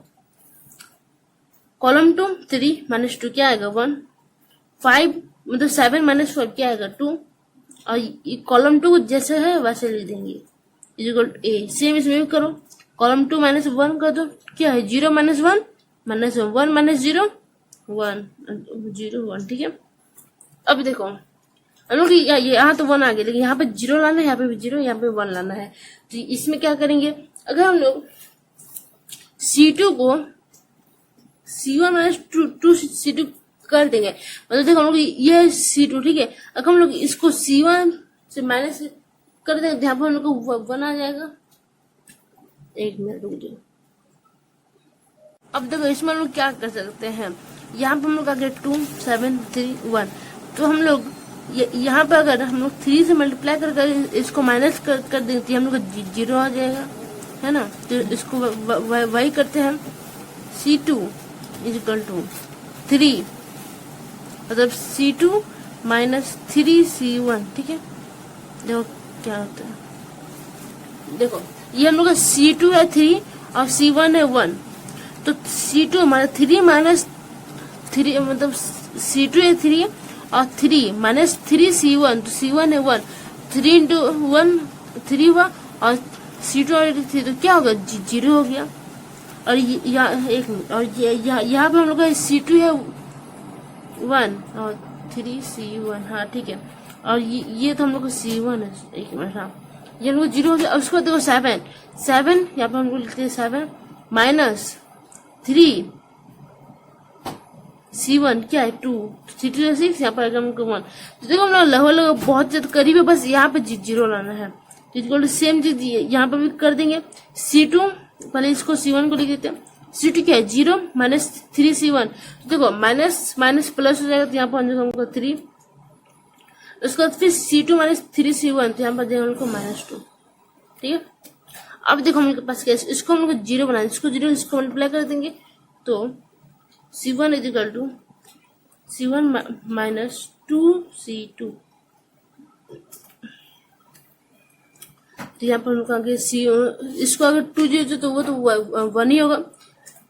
कॉलम 2 3 माइनस 2 क्या आएगा 1। 5 मतलब 7 माइनस 5 क्या आएगा 2। और कॉलम 2 जैसे है वैसे लिख देंगे is equal to A. Same इसमें भी करो, कॉलम 2 माइनस 1 कर दो, क्या है 0 माइनस 1 माइनस 1 माइनस 0 1 0 1। ठीक है, अब देखो हम लोग यहाँ तो 1 आ गया, लेकिन यहाँ पे 0 लाना है, यहाँ पे भी 0, यहाँ पे 1 लाना है। तो इसमें क्या करेंगे, अगर हम लोग C2 को C1 माइनस 2 C2 कर देंगे, मतलब देखो हम लोग ये C2। ठीक है, अगर हम लोग इसको C1 से माइनस कर देंगे यहाँ पर हम लोग को 1 आ जाएगा। एक मिनट रुक जाओ। अब देखो इसमें हम लोग क्या कर सकते हैं, यहाँ पे हम लोग आ गए 2 7 3 1। तो हम लोग यहाँ पे अगर हम लोग 3 से मल्टीप्लाई कर इसको माइनस कर देंगे तो हम लोग का 0 आ जाएगा, है ना। तो इसको वही करते हैं। C2 इज इक्वल टू 3 मतलब C2 माइनस 3C1। ठीक है, देखो क्या होता है। देखो ये हम लोग का C2 है 3 और C1 है 1। तो C2 हमारा 3 माइनस 3 मतलब C2 है 3 और 3 माइनस 3C1। तो C1 है 1, 3 इंटू 1 3 हुआ और C2 ऑलरेडी 3, तो क्या होगा 0 हो गया। और यहाँ एक मिनट, और यहाँ पे हम लोग का C2 है 1 और 3C1। हाँ ठीक है, और ये तो हम लोग का C1 है। एक मिनट, हाँ ये हम लोग 0 हो गया। और उसको देखो 7 यहाँ पे हम लोग लिखते हैं 7 माइनस 3C1 क्या है 2, C2 6, यहाँ पर अगर हमको 1, तो देखो हम लोग लगभग बहुत ज्यादा करीब है, बस यहाँ पे जीरो लाना है। तो सेम चीज यहाँ पर भी कर देंगे। C2 पहले इसको C1 को लिख देते हैं। C2 क्या है 0 माइनस 3C1, तो देखो माइनस माइनस प्लस हो जाएगा, तो यहाँ पर हमको 3, उसके बाद फिर C2 माइनस 3C1, तो यहाँ पर देगा हमको -2। ठीक है, अब देखो हम लोग के पास क्या है, इसको हम लोग 0 बनाए, इसको 0 इसको मल्टीप्लाई कर देंगे, तो C1 is equal to C1 minus 2C2, तो यहाँ पर हमको आगे इसको अगर 2 0 तो वो तो 1 ही होगा।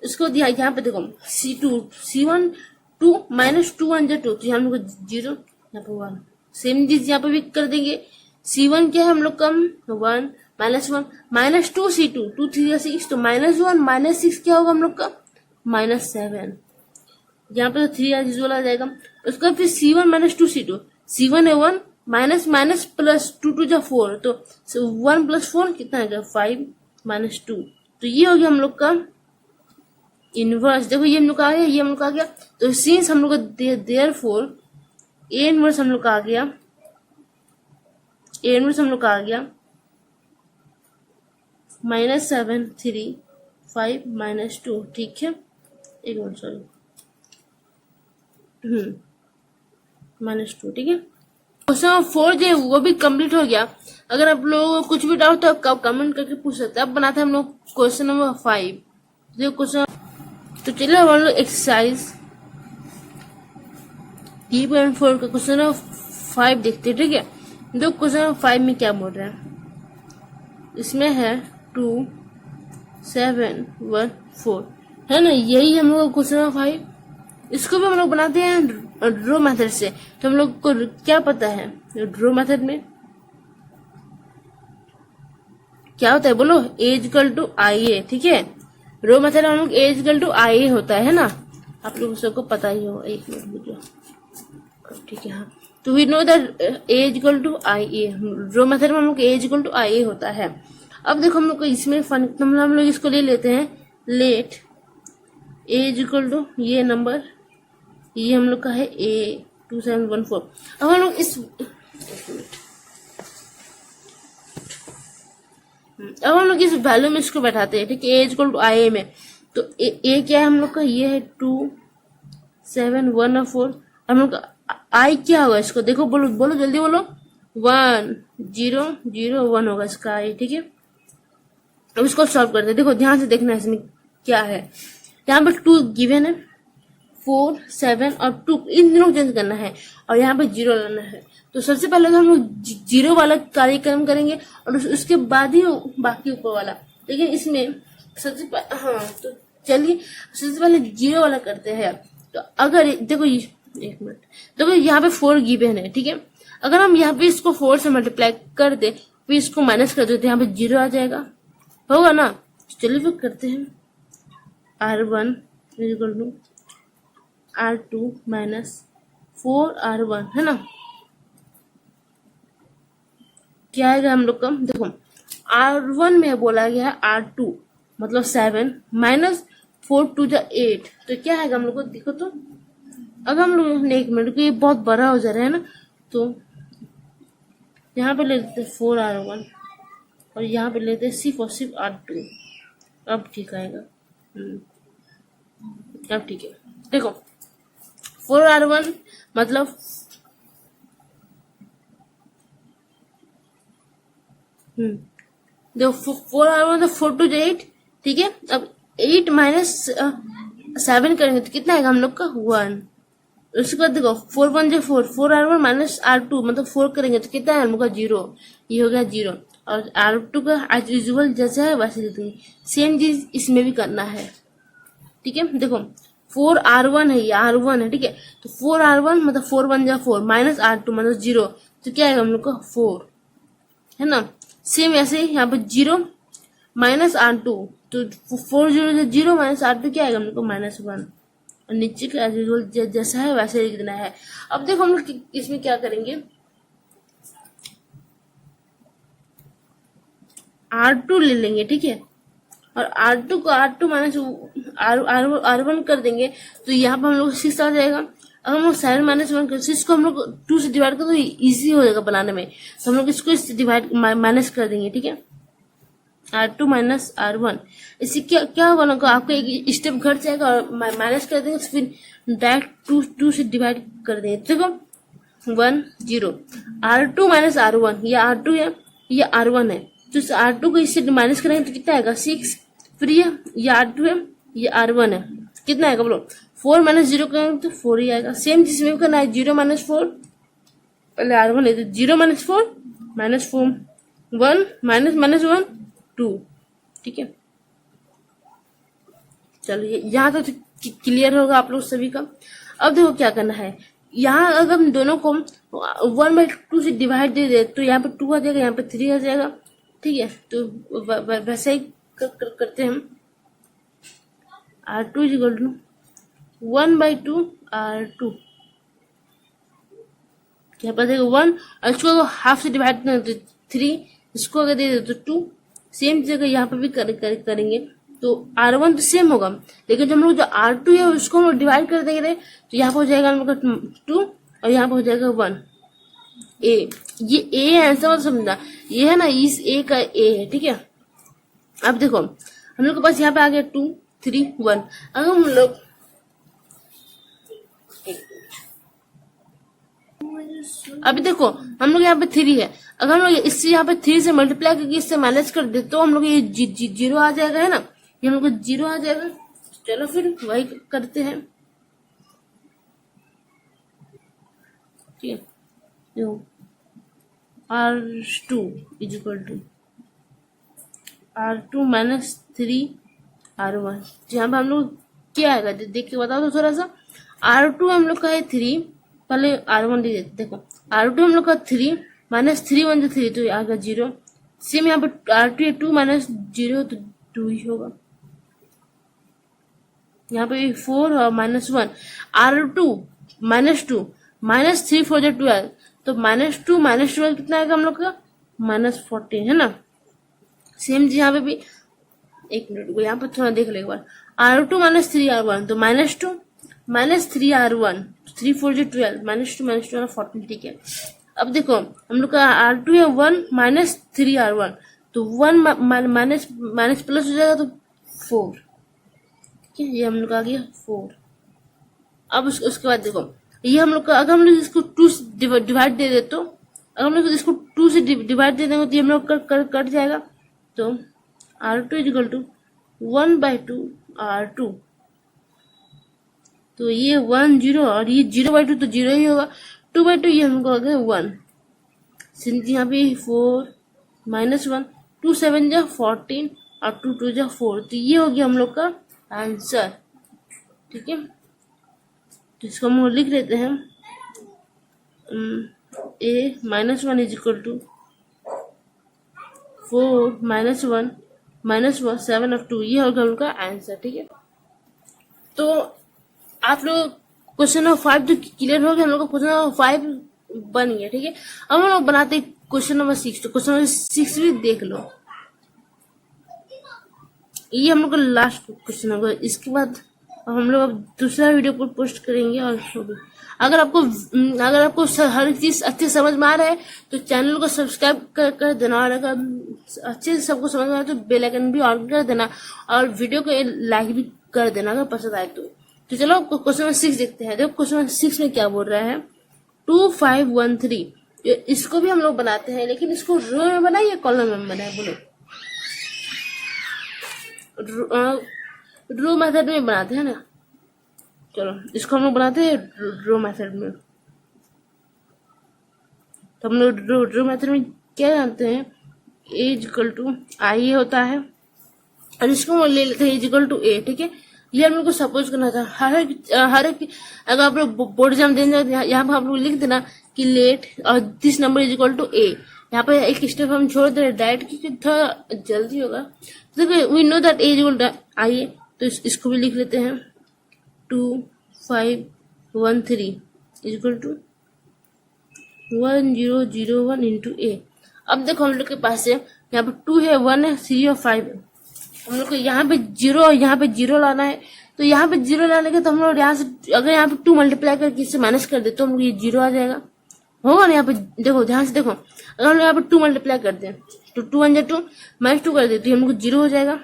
इसको यहाँ पे देखो C1 2 माइनस 2 1 2, तो यहाँ हम लोग 0, यहाँ पर 1। सेम चीज यहाँ पे भी कर देंगे। C1 क्या है हम लोग का 1 -1 माइनस 2C2 2 3 6, तो -1 -6 क्या होगा हम लोग का -7। यहाँ पे तो 3 as वाला आ जाएगा। उसका फिर C1 माइनस 2C2, C1 है 1 माइनस माइनस प्लस 2 2 जा 4, तो 1 प्लस 4 कितना आएगा 5 -2, तो ये हो गया हम लोग का इनवर्स। देखो ये हम लोग का आ गया, ये हम लोग का आ गया, तो सिंस हम लोग का देयरफॉर ए इनवर्स हम लोग का आ गया, ए इनवर्स हम लोग का आ गया -7 3 5 -2। ठीक है, एक मिनट सॉरी, -2। ठीक है, क्वेश्चन 4 जो है वो भी कंप्लीट हो गया। अगर आप लोग कुछ भी डाउट तो आप कमेंट करके पूछ सकते हैं। अब बनाते हैं हम लोग क्वेश्चन नंबर 5। जो क्वेश्चन, तो चलिए हम लोग एक्सरसाइज 3.4 का क्वेश्चन नंबर 5 देखते हैं। ठीक है, जो क्वेश्चन नंबर 5 में क्या बोल रहे हैं, इसमें है 2 7 1 4, है ना, यही हम लोग क्वेश्चन नंबर 5। इसको भी हम लोग बनाते हैं ड्रॉ मेथड से। तो हम लोग को क्या पता है ड्रॉ मेथड में क्या होता है, बोलो ए इक्वल टू आई ए। ठीक है, रो मेथड हम लोग ए इक्वल टू आई ए होता है ना, आप लोग सबको पता ही हो। एक मिनट रुको, ठीक है, हाँ, तो we know that A equal to I A, row method में हम लोग ए इक्वल टू आई ए होता है। अब देखो हम लोग को इसमें हम लोग इसको ले लेते हैं, लेट ए इक्वल टू ये नंबर, ये हम लोग का है ए 2714। अब हम लोग इस वैल्यू में इसको बैठाते हैं। ठीक है, ए इक्वल टू आई ए में, तो ए क्या है हम लोग का, ये है 2 7 1 और 4। हम लोग का आई क्या होगा, इसको देखो, बोलो बोलो जल्दी बोलो, 1 0 0 1 होगा इसका आई। ठीक है, अब इसको सॉल्व करते हैं। देखो ध्यान से देखना है इसमें क्या है। यहाँ पर 2 गिवन है, 4 7 और 2 इन दोनों चेंज करना है, और यहाँ पे 0 लाना है। तो सबसे पहले हम लोग 0 वाला कार्यक्रम करेंगे, और उसके बाद ही बाकी ऊपर वाला। लेकिन इसमें सबसे हाँ, तो चलिए सबसे पहले 0 वाला करते हैं। तो अगर देखो एक मिनट, देखो यहाँ पे 4 गिवन है। ठीक है, अगर हम यहाँ पे इसको 4 से मल्टीप्लाई कर दे, फिर इसको माइनस कर दे, तो यहाँ पे 0 आ जाएगा, होगा ना। चलिए फिर करते हैं, R1 equal to R2 minus 4R1, है ना। क्या आएगा हम लोग का, देखो R1 में बोला गया है R2 मतलब 7 माइनस 4 2 जा 8, तो क्या आएगा हम लोग को, देखो तो अगर हम लोग ने 1 मिनट को ये बहुत बड़ा हो जा रहा है ना, तो यहाँ पे ले लेते 4R1 और यहाँ पे लेते सिर्फ और सिर्फ R2। अब ठीक आएगा, अब ठीक है। देखो 4R1 मतलब देखो 4R1 तो 4 2 8। ठीक है, अब 8 माइनस 7 करेंगे तो कितना आएगा हम लोग का 1। उसके बाद देखो 4 1 जो 4 4R1 माइनस R2 मतलब 4 करेंगे तो कितना है हम लोग का 0, ये हो गया 0। और R2 का एज यूजुअल जैसा है वैसे लिखेंगे, सेम चीज इसमें भी करना है। ठीक है, देखो 4R1 है, ये R1 है। ठीक है, तो 4R1 मतलब 4 1 जा 4 माइनस R2 मतलब 0, तो क्या आएगा हम लोग का 4, है ना। सेम ऐसे यहाँ पे 0 माइनस R2, तो 4 0 0 माइनस R2 क्या आएगा हम लोग को -1, और नीचे का एज यूजुअल जैसा है वैसे लिख देना है। अब देखो हम लोग इसमें क्या करेंगे, R2 ले लेंगे। ठीक है, और R2 को R2 माइनस R1 कर देंगे तो यहाँ पर हम लोग 6 आ जाएगा। अब हम लोग 7 माइनस 1 कर, 6 को हम लोग 2 से डिवाइड कर तो इजी हो जाएगा बनाने में, तो हम लोग इसको डिवाइड माइनस कर देंगे, ठीक है। R2 माइनस R1, इससे क्या क्या होगा ना, आपका एक स्टेप घट जाएगा और माइनस कर देंगे, तो फिर डायरेक्ट 2 से डिवाइड कर देंगे। देखो 1 0, R2 माइनस R1, ये R2 है ये R1 है, तो इस R2 को इससे माइनस करेंगे तो कितना आएगा 6। फिर ये R2 है ये R1 है, कितना आएगा बोलो 4 माइनस 0 करेंगे तो 4 ही आएगा। सेम चीज में करना है, 0 माइनस 4, पहले R1 है तो 0 माइनस 4 माइनस 4 1 माइनस माइनस 1 2, ठीक है। चलिए यहाँ तो क्लियर होगा आप लोग सभी का। अब देखो क्या करना है, यहाँ अगर हम दोनों को 1/2 से डिवाइड दे दे तो यहाँ पे 2 आ जाएगा, यहाँ पे 3 आ जाएगा, ठीक है। तो वैसे ही करते हैं हम। R2 इक्वल टू 1/2 R2, यहाँ पर देखो 1 और इसको हाफ से डिवाइड करना तो 3, इसको अगर दे दे तो 2, सेम जगह यहाँ पे भी करेंगे तो R1 तो सेम होगा, लेकिन जब हम लोग जो R2 है उसको हम लोग डिवाइड कर देंगे तो यहाँ पर हो जाएगा हम लोग 2 और यहाँ पर हो जाएगा 1। ए, ये ए है, ऐसा मत समझना, ये है ना इस ए का ए है, ठीक है। अब देखो हम लोग के पास यहाँ पे आ गया 2 3 1, अगर हम लोग अभी देखो हम लोग यहाँ पे 3 है, अगर हम लोग इससे यहाँ पे 3 से मल्टीप्लाई करके इससे माइनस कर दे तो हम लोग ये 0 आ जाएगा, है ना, ये हम लोग को 0 आ जाएगा। चलो फिर वही करते हैं, ठीक है। R2 is equal to R2 minus 3 R1, जहाँ पे हम लोग क्या आएगा देख के बताओ तो थोड़ा सा। R2 हम लोग का है 3, पहले R1 दे देते, देखो R2 हम लोग का 3 माइनस 3 1 जो 3 तो आ गया 0। सेम यहाँ पे R2 है 2 माइनस 0 तो 2 ही होगा, यहाँ पे 4 और माइनस 1, R2 माइनस 2 माइनस 3 4 12, तो माइनस 2 माइनस 12 कितना आएगा हम लोग का माइनस 14, है ना। सेम यहाँ पे भी, एक मिनट को यहाँ पे थोड़ा देख लो एक बार, R2 माइनस 3 R1 तो माइनस 2 माइनस 3 R1 3 4 12 माइनस 2 14, ठीक है। अब देखो हम लोग का R2 है 1 माइनस 3 R1 तो 1 माइनस माइनस प्लस हो जाएगा तो 4, ठीक है, ये हम लोग आ गया 4। अब उसके बाद देखो ये हम लोग का, अगर हम लोग इसको 2 से डिवाइड दे दे तो, अगर हम लोग इसको 2 से डिवाइड दे देंगे तो ये हम लोग कट जाएगा, तो R2 इक्वल टू 1/2 R2, तो ये 1 0 और ये 0/2 तो 0 ही होगा, 2/2 ये हमको आ गया 1, सिंपली यहाँ पे 4 माइनस 1 2 7 जा 14 और 2 2 जा 4, तो ये हो गया हम लोग का आंसर, ठीक है। तो इसको हम लिख लेते हैं, a minus 1 is equal to 4 minus 1 minus 7 और 2, ये होगा उनका आंसर, ठीक है। तो आप लोग क्वेश्चन नंबर 5 जो क्लियर हो गया, हम लोग का क्वेश्चन नंबर 5 बन गया, ठीक है। अब हम लोग बनाते क्वेश्चन नंबर 6, तो क्वेश्चन नंबर 6 भी देख लो, ये हम लोग का लास्ट क्वेश्चन होगा। इसके बाद हम लोग अब दूसरा वीडियो को पोस्ट करेंगे। और अगर आपको हर चीज अच्छे समझ में आ रहा है तो चैनल को सब्सक्राइब कर देना, और अगर अच्छे से सबको समझ में आ रहा है तो बेल आइकन भी ऑन कर देना और वीडियो को लाइक भी कर देना अगर पसंद आए तो चलो क्वेश्चन नंबर 6 देखते हैं। देखो क्वेश्चन नंबर 6 में क्या बोल रहा है, 2 5 1 3, इसको भी हम लोग बनाते हैं, लेकिन इसको रो में बनाए या कॉलम में बनाए बोलो। रो मेथड में बनाते हैं ना, चलो इसको हम लोग बनाते हैं रो मेथड में। तो हम लोग रो मेथड में क्या जानते हैं, ए इक्वल टू आई होता है, और इसको हम ले लेते हैं इक्वल टू ए, ठीक है। ये हम लोग को सपोज करना था हर एक अगर आप लोग बोर्ड एग्जाम देने यहाँ पर आप लोग लिख देना कि लेट और this number is equal to A, यहाँ पे एक स्टेप हम छोड़ दे रहे डायरेक्ट क्योंकि थोड़ा जल्दी होगा। तो we know that A equal to I, तो इसको भी लिख लेते हैं 2 5 1 3 इक्वल टू 1 0 0 1 इंटू ए। अब देखो हम लोग के पास है यहाँ पे 2 है 1 है 3 और 5 है, हम लोग को यहाँ पे जीरो और यहाँ पे जीरो लाना है। तो यहाँ पे जीरो लाने के तो हम लोग यहाँ से अगर यहाँ पे 2 मल्टीप्लाई करके इससे माइनस कर दे तो हम लोग ये जीरो आ जाएगा, होगा ना। यहाँ पे देखो ध्यान से देखो, अगर हम लोग यहाँ पे 2 मल्टीप्लाई करते हैं तो 2 1 2 माइनस 2 कर दे तो हम लोग जीरो हो जाएगा।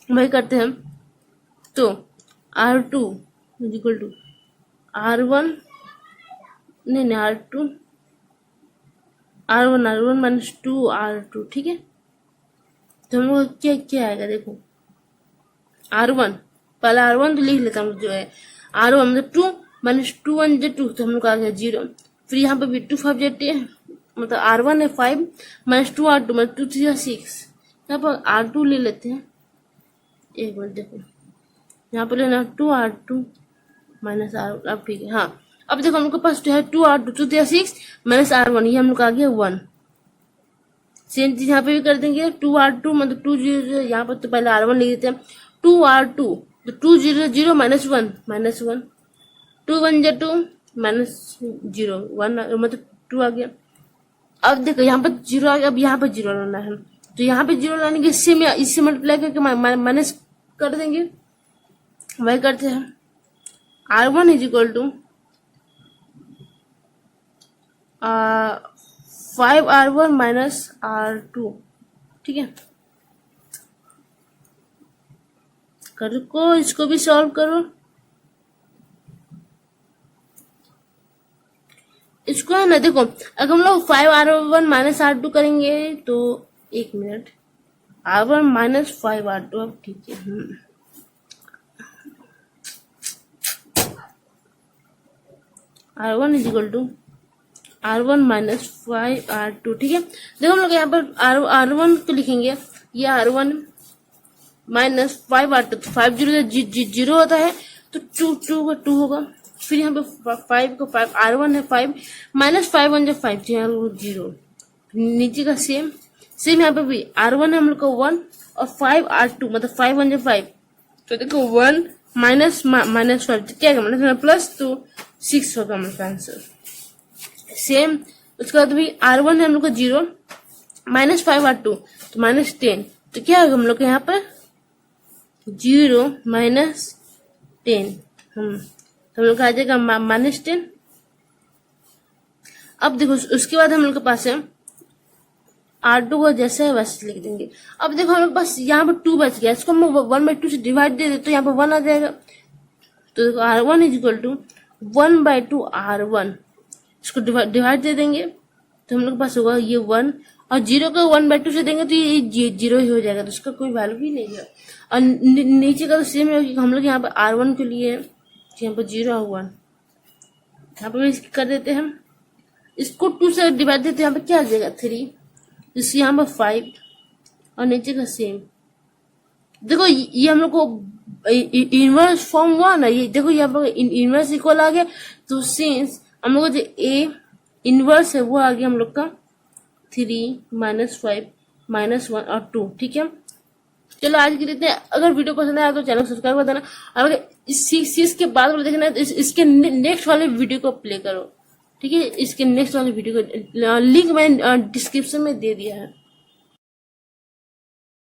वही करते हैं हम। तो R2 is equal to R1 नहीं R1 माइनस 2 R2, ठीक है। तो हम लोग क्या क्या आएगा देखो, R1 पहला R1 तो लिख लेता हूँ जो है R1 मतलब 2 माइनस 2 1 2 तो हम लोग आ गया जीरो। फिर यहाँ पे भी 2 5 10 मतलब R1 है 5 माइनस 2 R2 मतलब 2 3 6। यहाँ पर R2 ले लेते हैं, एक बार देखो यहाँ पर लेना 2 R2 माइनस R, अब ठीक है। हाँ अब देखो हम लोग के पास जो है 2 R2 2 3 6 माइनस R1, ये हम लोग आ गया 1। सेम चीज यहाँ पे भी कर देंगे 2 R2 मतलब 2 0 यहाँ पर तो पहले R1 लिख देते हैं 2 R2 तो 2 0 0 माइनस 1 2 1 2 माइनस 0 1 मतलब 2 आ गया। अब देखो यहाँ पर जीरो आ गया, अब यहाँ पर जीरो लाना है तो यहाँ पे जीरो लाने के इससे मल्टीप्लाई करके माइनस कर देंगे। वही करते हैं R1 is equal to 5 R1 minus R2, ठीक है। करो इसको भी सॉल्व करो, इसको है ना। देखो अगर हम लोग 5 R1 माइनस R2 करेंगे तो एक मिनट R1 माइनस 5 R2, अब ठीक है। R1 is equal to R1 minus 5 R2, ठीक है। देखो हम लोग यहाँ पर R1 को लिखेंगे, ये R1 माइनस 5 R2 तो 5 0 होता है तो 2 का 2 होगा। फिर यहाँ पे 5 को 5 R1 है 5 माइनस 5 1 5 0, नीचे का सेम यहाँ पे भी R1 है हम लोग का 1 और 5 R2 मतलब 5 1 5 तो देखो 1 माइनस 5 क्या है माइनस प्लस तो 6 होगा हमारा आंसर। सेम उसके बाद भी R1 है हम लोग का 0 माइनस 5 R2 तो माइनस 10 तो क्या होगा हम लोग के यहाँ पर 0 माइनस 10 तो हम लोग का आ जाएगा माइनस 10। अब देखो उसके बाद हम लोग के पास है R2 को जैसे है वैसे लिख देंगे। अब देखो हम लोग पास यहाँ पर 2 बच गया, इसको हम 1/2 से डिवाइड दे दे तो यहाँ पर 1 आ जाएगा। तो देखो R1 is equal to 1/2 R1, इसको डिवाइड दे देंगे तो हम लोग के पास होगा ये 1 और 0 को 1/2 से देंगे तो ये 0 ही हो जाएगा, तो इसका कोई वैल्यू ही नहीं है। और नीचे का तो सेम है कि हम लोग यहाँ पर R1 के लिए यहाँ पर 0 और 1 यहाँ पर कर देते हैं, इसको 2 से डिवाइड देते हैं, यहाँ पे क्या आ जाएगा 3, इसके यहाँ पर 5 और नीचे का सेम। देखो ये हम लोग को इनवर्स फॉर्म हुआ ना, ये देखो यहाँ पर इनवर्स इक्वल आ गया तो सिंस हम लोग का जो ए इनवर्स है वो आ गया हम लोग का 3 माइनस 5 माइनस 1 और 2, ठीक है। चलो आज के लिए अगर वीडियो पसंद आया तो चैनल सब्सक्राइब कर देना, और अगर इस चीज के बाद देखना है तो इसके नेक्स्ट वाले वीडियो को प्ले करो, ठीक है। इसके नेक्स्ट वाले वीडियो को लिंक मैंने डिस्क्रिप्शन में दे दिया है।